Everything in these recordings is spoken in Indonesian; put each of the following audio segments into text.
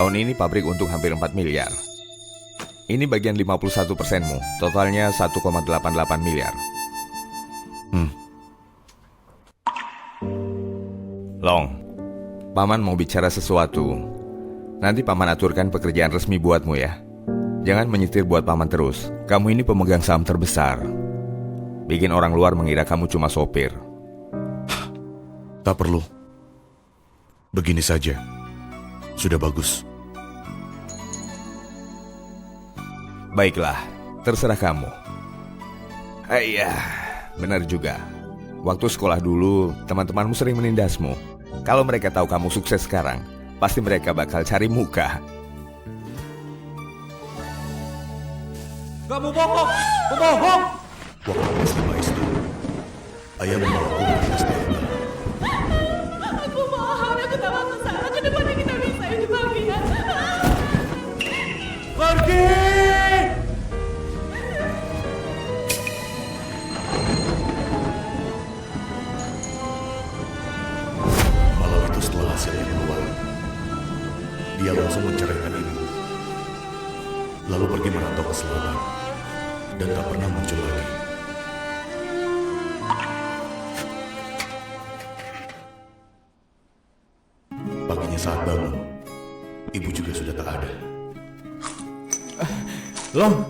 Tahun ini pabrik untung hampir 4 miliar. Ini bagian 51%-mu, totalnya 1,88 miliar. Long, Paman mau bicara sesuatu. Nanti Paman aturkan pekerjaan resmi buatmu ya. Jangan menyetir buat Paman terus. Kamu ini pemegang saham terbesar. Bikin orang luar mengira kamu cuma sopir. Tak perlu. Begini saja. Sudah bagus. Baiklah, terserah kamu. Iya, benar juga. Waktu sekolah dulu, teman-temanmu sering menindasmu. Kalau mereka tahu kamu sukses sekarang, pasti mereka bakal cari muka. Kamu bohong! Pembohong! Waktu pasti Maestro, ayah membawaku ke dinas daerah. Aku mohon, aku tahu aku salah. Kedepannya kita bisa hidup bahagia. Pergi! Malam itu setelah hasilnya keluar, dia langsung menceraikan ibu. Lalu pergi merantau ke selatan dan tak pernah muncul lagi. Paginya saat bangun, ibu juga sudah tak ada. Long!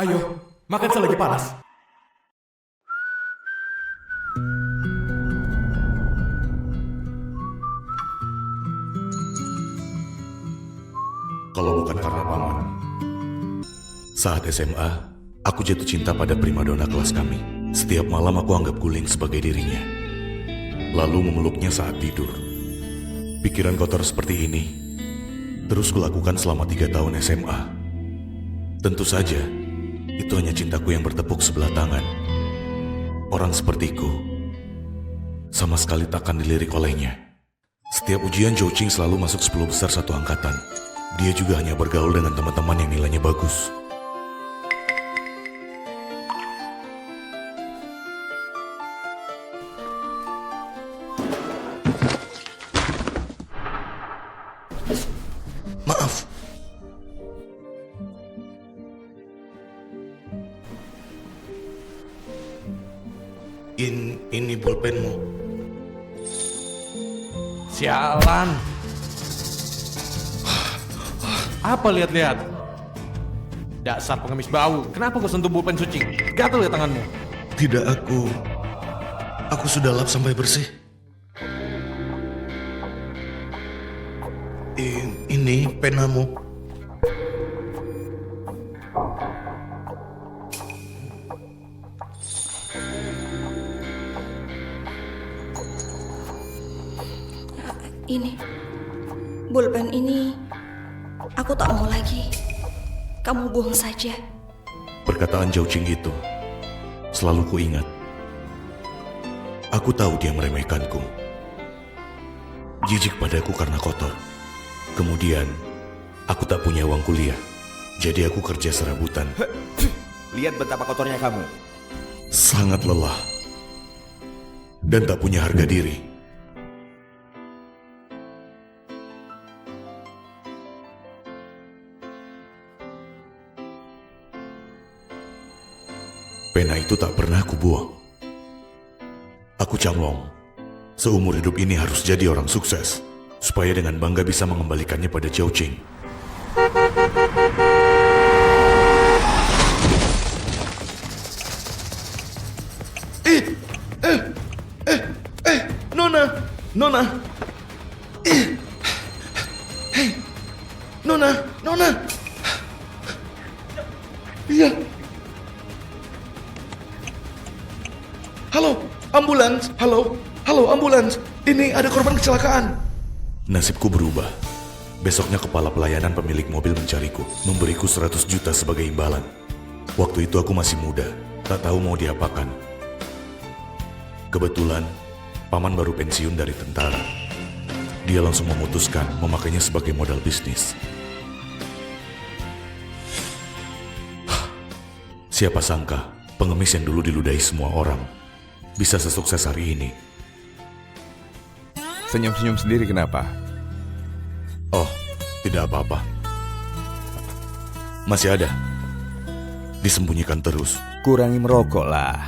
Ayo, makan selagi panas. Kalau bukan karena paman. Saat SMA, aku jatuh cinta pada primadona kelas kami. Setiap malam aku anggap guling sebagai dirinya. Lalu memeluknya saat tidur. Pikiran kotor seperti ini terus kulakukan selama 3 tahun SMA. Tentu saja, itu hanya cintaku yang bertepuk sebelah tangan. Orang sepertiku sama sekali takkan dilirik olehnya. Setiap ujian Zhou Qing selalu masuk 10 besar satu angkatan. Dia juga hanya bergaul dengan teman-teman yang nilainya bagus. Maaf. Ini pulpenmu. Sialan! Apa lihat-lihat? Dasar pengemis bau. Kenapa kau sentuh pulpen suci? Gatal ya tanganmu. Tidak, aku sudah lap sampai bersih. Ini penamu. Ini, pulpen ini, aku tak mau lagi. Kamu buang saja. Perkataan Zhou Qing itu selalu kuingat. Aku tahu dia meremehkanku. Jijik padaku karena kotor. Kemudian, aku tak punya uang kuliah. Jadi aku kerja serabutan. Lihat betapa kotornya kamu. Sangat lelah. Dan tak punya harga diri. Pena itu tak pernah kubuang. Aku camlong. Seumur hidup ini harus jadi orang sukses, supaya dengan bangga bisa mengembalikannya pada Zhou Qing. Nona! Hei! Nona! Iya! Halo, ambulans! Halo, ambulans! Ini ada korban kecelakaan. Nasibku berubah. Besoknya kepala pelayanan pemilik mobil mencariku, memberiku 100 juta sebagai imbalan. Waktu itu aku masih muda, tak tahu mau diapakan. Kebetulan, paman baru pensiun dari tentara. Dia langsung memutuskan memakainya sebagai modal bisnis. Siapa sangka, pengemis yang dulu diludahi semua orang bisa sesukses hari ini. Senyum-senyum sendiri kenapa? Oh, tidak apa-apa. Masih ada. Disembunyikan terus. Kurangi merokok lah.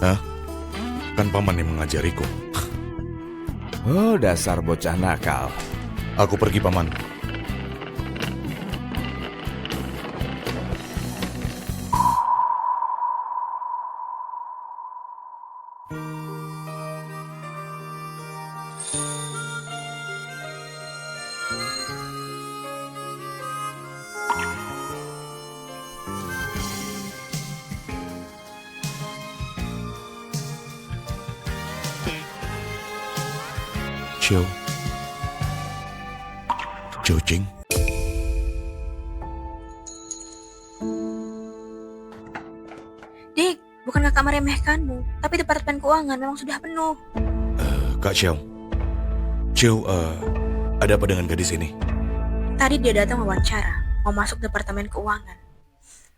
Hah? Kan paman yang mengajariku. Oh, dasar bocah nakal. Aku pergi, paman. Xiao Jing. Dik, bukan kakak meremehkanmu, tapi departemen keuangan memang sudah penuh. Kak Xiao. Xiao, ada apa dengan gadis ini? Tadi dia datang wawancara, mau masuk departemen keuangan.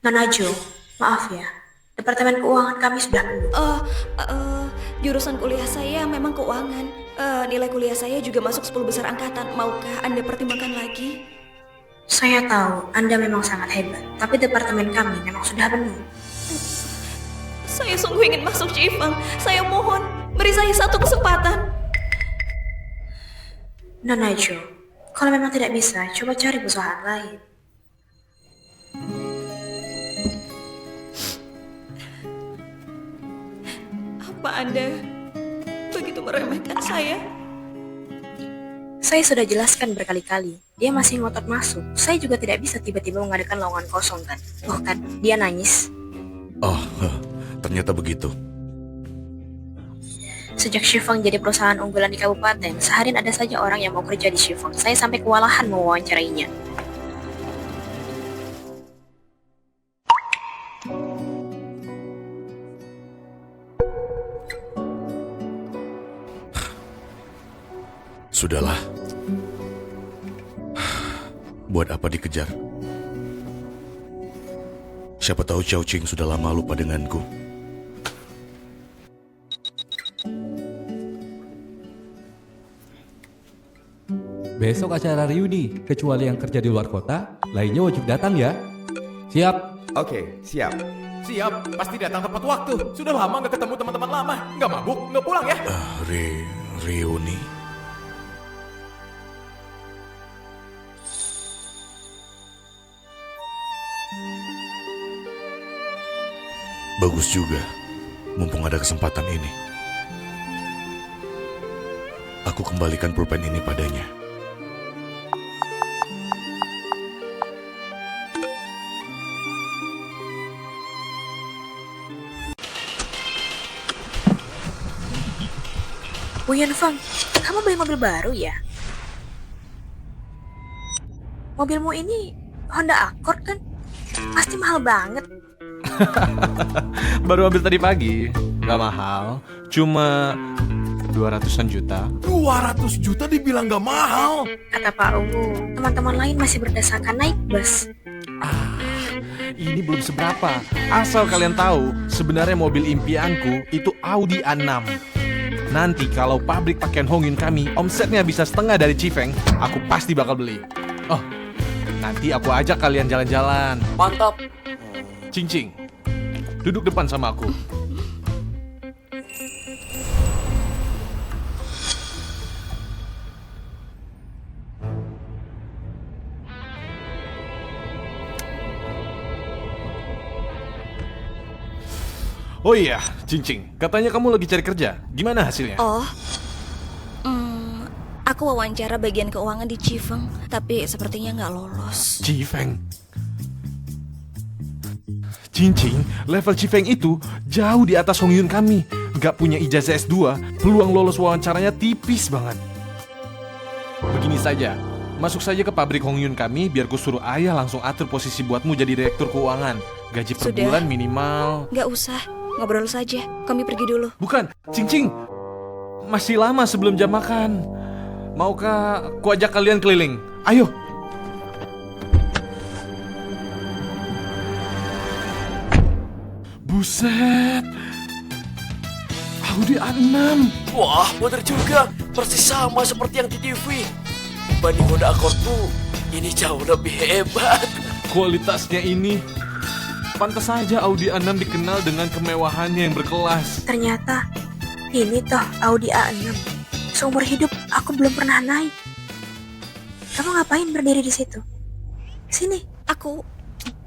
Nona Jo, maaf ya, departemen keuangan kami sudah penuh. Jurusan kuliah saya memang keuangan. Nilai kuliah saya juga masuk 10 besar angkatan. Maukah Anda pertimbangkan lagi? Saya tahu Anda memang sangat hebat, tapi departemen kami memang sudah penuh. Saya sungguh ingin masuk Cifang. Saya mohon, beri saya satu kesempatan. Nona Jo, kalau memang tidak bisa, coba cari perusahaan lain. Apa Anda begitu meremehkan saya? Saya sudah jelaskan berkali-kali, dia masih ngotot masuk. Saya juga tidak bisa tiba-tiba mengadakan lowongan kosong kan. Oh kan, dia nangis. Oh, ternyata begitu. Sejak Shifang jadi perusahaan unggulan di kabupaten, seharian ada saja orang yang mau kerja di Shifang. Saya sampai kewalahan mewawancarainya. Sudahlah. Buat apa dikejar? Siapa tahu Xiao Jing sudah lama lupa denganku. Besok acara reuni, kecuali yang kerja di luar kota, lainnya wajib datang ya. Siap? Oke, siap. Siap, pasti datang tepat waktu. Sudah lama nggak ketemu teman-teman lama. Nggak mabuk, nggak pulang ya. Reuni. Bagus juga, mumpung ada kesempatan ini. Aku kembalikan pulpen ini padanya. Bu Yunfeng, kamu beli mobil baru ya? Mobilmu ini Honda Accord kan? Pasti mahal banget. Baru ambil tadi pagi. Nggak mahal, cuma 200-an juta. 200 juta dibilang gak mahal. Kata Pak Uwu, teman-teman lain masih berdesakan naik bus. Ini belum seberapa. Asal kalian tahu, sebenarnya mobil impianku itu Audi A6. Nanti kalau pabrik pakaian Hongyun kami omsetnya bisa setengah dari Cifeng, aku pasti bakal beli. Oh, nanti aku ajak kalian jalan-jalan. Mantap. Cincing, duduk depan sama aku. Oh iya, Cincing, katanya kamu lagi cari kerja. Gimana hasilnya? Aku wawancara bagian keuangan di Cifeng, tapi sepertinya nggak lolos. Cifeng. Cincing, level Cifeng itu jauh di atas Hongyun kami. Nggak punya ijazah S2, peluang lolos wawancaranya tipis banget. Begini saja, masuk saja ke pabrik Hongyun kami biar ku suruh ayah langsung atur posisi buatmu jadi direktur keuangan. Gaji per Sudah. bulan minimal. Nggak usah, ngobrol saja. Kami pergi dulu. Bukan, Cincing. Masih lama sebelum jam makan. Maukah ku ajak kalian keliling? Ayo. Buset. Audi A6. Wah, motor juga. persis sama seperti yang di TV. Dibanding Honda Accordku, ini jauh lebih hebat. Kualitasnya ini, pantas saja Audi A6 dikenal dengan kemewahannya yang berkelas. Ternyata ini toh Audi A6. Seumur hidup aku belum pernah naik. Kamu ngapain berdiri di situ? Sini, Aku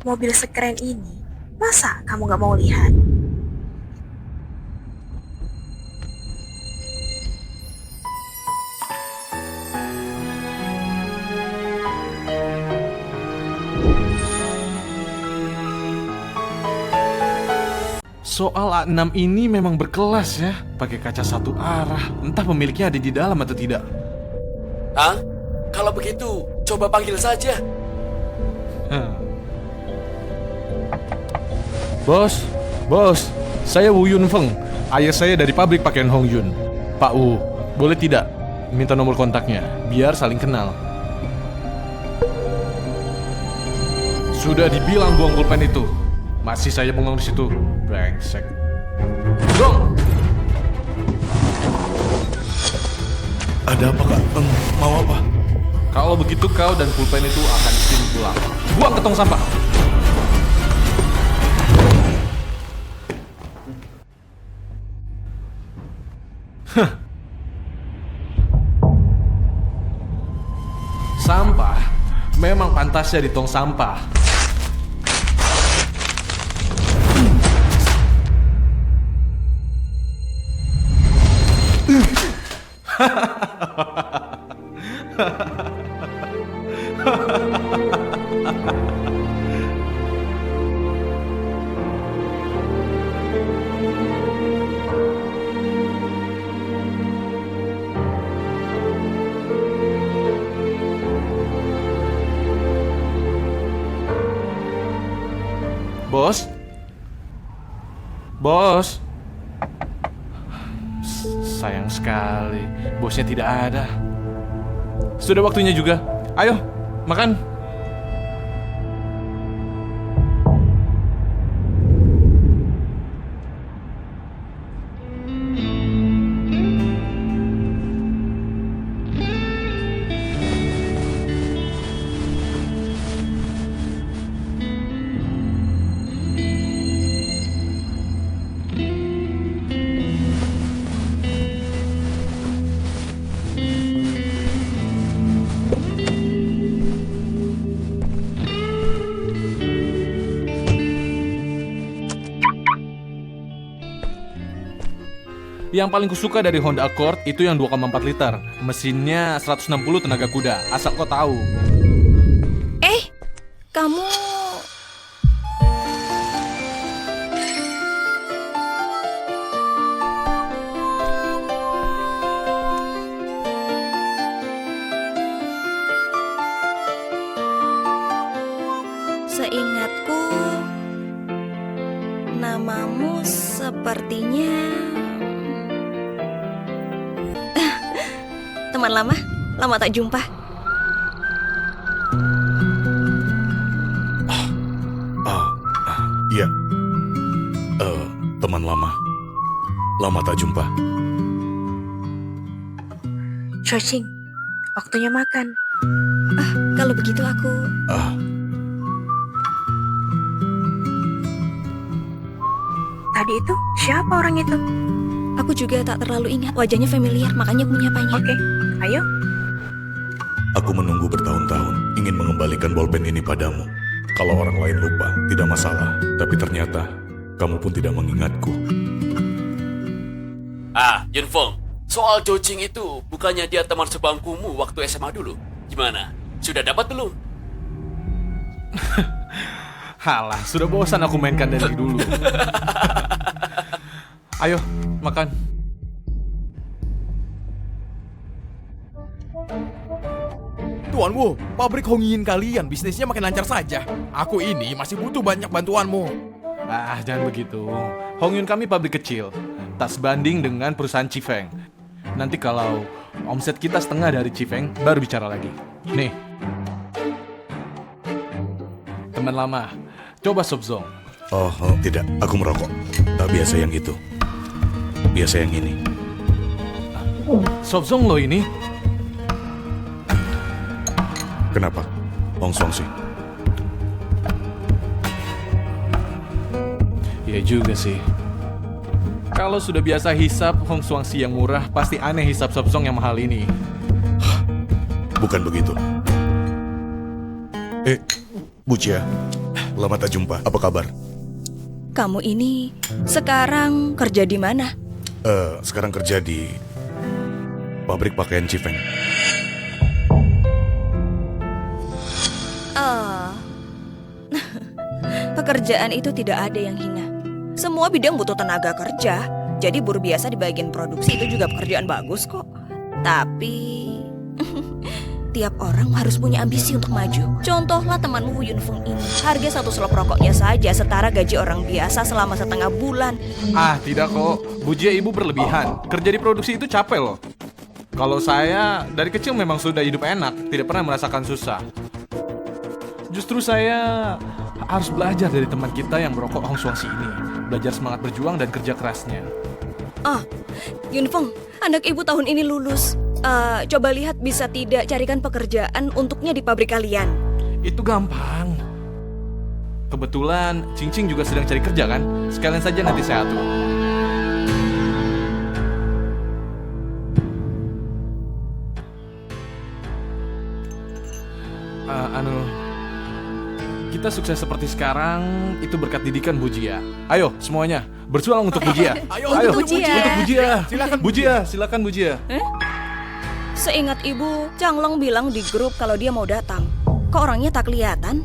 mobil sekeren ini. Masa kamu gak mau lihat? Soal A6 ini memang berkelas ya, pakai kaca satu arah. Entah pemiliknya ada di dalam atau tidak. Hah? Kalau begitu, coba panggil saja. Bos, saya Wu Yun Feng. Ayah saya dari pabrik pakaian Hong Yun. Pak Wu, boleh tidak minta nomor kontaknya, biar saling kenal. Sudah dibilang buang pulpen itu, masih saya bengong di situ. Brengsek. Gong! Ada apa, Kak? Mau apa? Kalau begitu kau dan pulpen itu akan dikirim pulang. Buang ke tong sampah. Sampah memang pantasnya di tong sampah. Bos. Sayang sekali, bosnya tidak ada. Sudah waktunya juga. Ayo, makan. Yang paling kusuka dari Honda Accord itu yang 2,4 liter. Mesinnya 160 tenaga kuda, asal kau tahu. Kamu... Seingatku, namamu sepertinya... Teman lama tak jumpa. Iya. Teman lama. Lama tak jumpa. Chojing, waktunya makan. Kalau begitu aku... Tadi itu siapa orang itu? Aku juga tak terlalu ingat. Wajahnya familiar, makanya aku menyapanya. Oke, ayo. Aku menunggu bertahun-tahun ingin mengembalikan bolpen ini padamu. Kalau orang lain lupa, tidak masalah. Tapi ternyata, kamu pun tidak mengingatku. Yun Feng, soal Chojing itu, bukannya dia teman sebangkumu waktu SMA dulu? Gimana? Sudah dapat belum? Halah, sudah bosan aku mainkan dari dulu. Ayo, makan. Tuan Wu, pabrik Hong Yin kalian bisnisnya makin lancar saja. Aku ini masih butuh banyak bantuanmu. Jangan begitu. Hong Yun kami pabrik kecil, tak sebanding dengan perusahaan Chifeng. Nanti kalau omset kita setengah dari Chifeng, baru bicara lagi. Nih, teman lama, coba Sobzong. Tidak, aku merokok. Tak biasa yang itu. Biasa yang ini. Sobzong lo ini. Kenapa? Hong Swangsih. Iya juga sih. Kalau sudah biasa hisap Hong Swangsih yang murah, pasti aneh hisap Sobzong yang mahal ini. Bukan begitu. Bu Jia, lama tak jumpa. Apa kabar? Kamu ini sekarang kerja di mana? Sekarang kerja di pabrik pakaian Cifeng. Pekerjaan itu tidak ada yang hina. Semua bidang butuh tenaga kerja. Jadi buruh biasa di bagian produksi itu juga pekerjaan bagus kok. Tapi tiap orang harus punya ambisi untuk maju. Contohlah temanmu Wu Yunfeng ini. Harga satu selop rokoknya saja setara gaji orang biasa selama setengah bulan. Ah, tidak kok. Bu Jia, ibu berlebihan. Kerja di produksi itu capek loh. Kalau saya dari kecil memang sudah hidup enak, tidak pernah merasakan susah. Justru saya harus belajar dari teman kita yang merokok Hong Swangsih ini. Belajar semangat berjuang dan kerja kerasnya. Yunfeng, anak ibu tahun ini lulus. Coba lihat bisa tidak carikan pekerjaan untuknya di pabrik kalian. Itu gampang. Kebetulan Cing Cing juga sedang cari kerja kan? Sekalian saja nanti saya atur. Kita sukses seperti sekarang itu berkat didikan Bu Jia. Ayo semuanya berjuang untuk Bu Jia. Ayo, Untuk Bu Jia. Untuk Bu Jia. Silakan, Bu Jia, silakan Bu Jia. Seingat ibu, Changlong bilang di grup kalau dia mau datang. Kok orangnya tak kelihatan?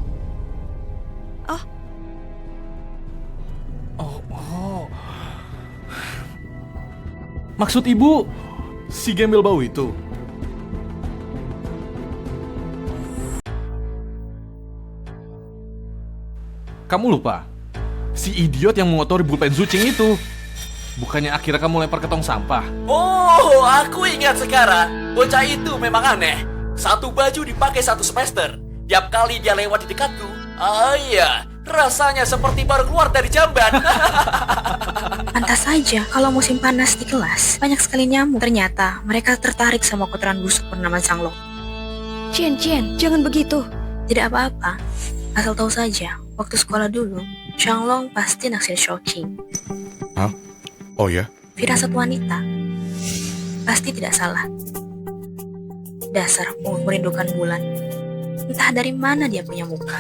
Maksud ibu si gembel bau itu? Kamu lupa? Si idiot yang mengotori pulpen Zucing itu. Bukannya akhirnya kamu lempar ke tong sampah? Oh, aku ingat sekarang. Bocah itu memang aneh. Satu baju dipakai satu semester. Tiap kali dia lewat di dekatku, iya, rasanya seperti baru keluar dari jamban. Pantas saja kalau musim panas di kelas banyak sekali nyamuk. Ternyata mereka tertarik sama kotoran busuk bernama Changlong. Chen, jangan begitu. Tidak apa-apa. Asal tahu saja, waktu sekolah dulu, Changlong pasti naksir Shouqing. Hah? Oh ya? Firasat wanita. Pasti tidak salah. Dasar merindukan bulan. Entah dari mana dia punya muka.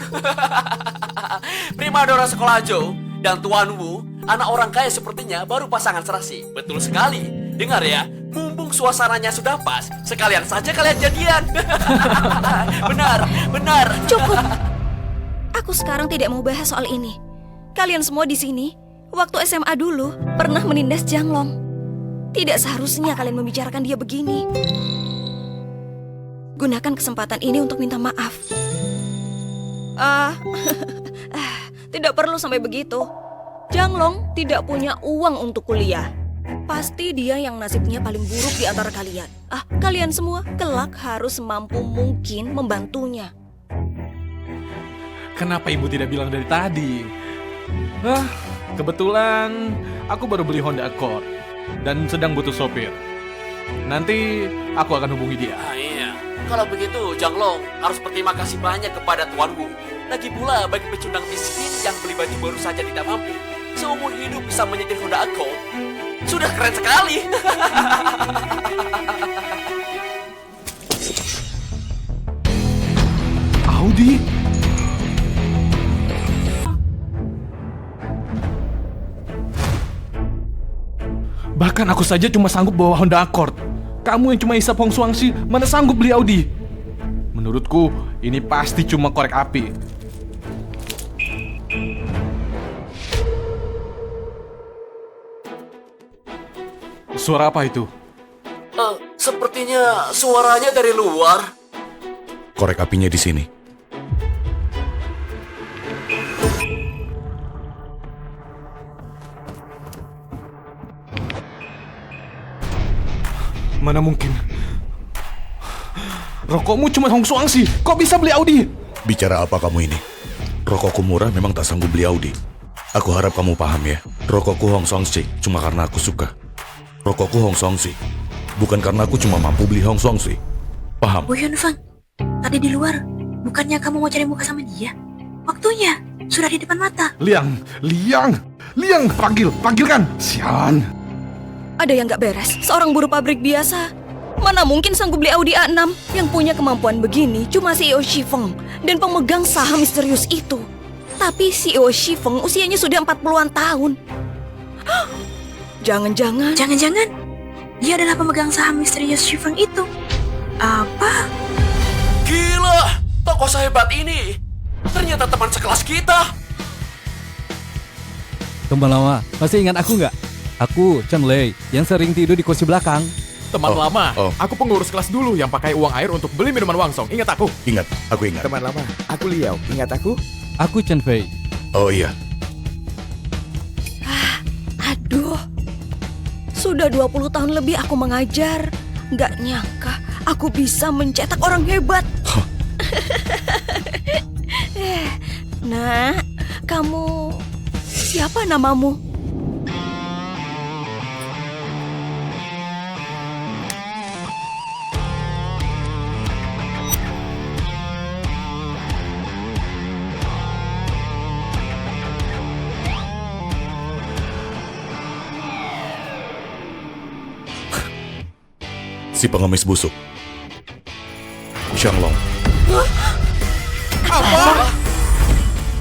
Primadona sekolah Jo dan Tuan Wu, anak orang kaya sepertinya baru pasangan serasi. Betul sekali. Dengar ya, mumpung suasananya sudah pas, sekalian saja kalian jadian. Benar. Cukup. Aku sekarang tidak mau bahas soal ini. Kalian semua di sini, waktu SMA dulu, pernah menindas Changlong. Tidak seharusnya kalian membicarakan dia begini. Gunakan kesempatan ini untuk minta maaf. Tidak perlu sampai begitu. Changlong tidak punya uang untuk kuliah. Pasti dia yang nasibnya paling buruk di antara kalian. Kalian semua kelak harus semampu mungkin membantunya. Kenapa ibu tidak bilang dari tadi? Kebetulan aku baru beli Honda Accord dan sedang butuh sopir. Nanti aku akan hubungi dia. Iya. Kalau begitu, Changlong harus berterima kasih banyak kepada Tuan Wu. Lagi pula bagi pecundang miskin yang beli baju baru saja tidak mampu, seumur hidup bisa menyetir Honda Accord. Sudah keren sekali. Audi? Bahkan aku saja cuma sanggup bawa Honda Accord. Kamu yang cuma hisap Hong Swangsih, mana sanggup beli Audi? Menurutku, ini pasti cuma korek api. Suara apa itu? Sepertinya suaranya dari luar. Korek apinya di sini. Mana mungkin? Rokokmu cuma Hong Swangsih, kok bisa beli Audi? Bicara apa kamu ini? Rokokku murah memang tak sanggup beli Audi. Aku harap kamu paham ya. Rokokku Hong Swangsih cuma karena aku suka. Rokokku Hong Swangsih Bukan karena aku cuma mampu beli Hong Song sih. Paham? Bu Yunfeng, tadi di luar, bukannya kamu mau cari muka sama dia? Waktunya, sudah di depan mata. Liang, panggilkan. Sialan. Ada yang gak beres, seorang buruh pabrik biasa. Mana mungkin sanggup beli Audi A6? Yang punya kemampuan begini cuma CEO Shifeng dan pemegang saham misterius itu. Tapi CEO Shifeng usianya sudah 40-an tahun. Jangan-jangan Jangan-jangan, dia adalah pemegang saham misterius Shifeng itu. Apa? Gila, tokoh sehebat ini. Ternyata teman sekelas kita. Teman lama, masih ingat aku nggak? Aku, Chen Lei, yang sering tidur di kursi belakang. Teman Oh, lama, oh. aku pengurus kelas dulu yang pakai uang air untuk beli minuman Wangsong. Ingat aku? Ingat, aku ingat. Teman lama, aku Liao. Ingat aku? Aku Chen Fei. Oh iya, Aduh, sudah 20 tahun lebih aku mengajar. Nggak nyangka aku bisa mencetak orang hebat. Nah, kamu siapa namamu? si pengemis busuk. Xianglong. Apa?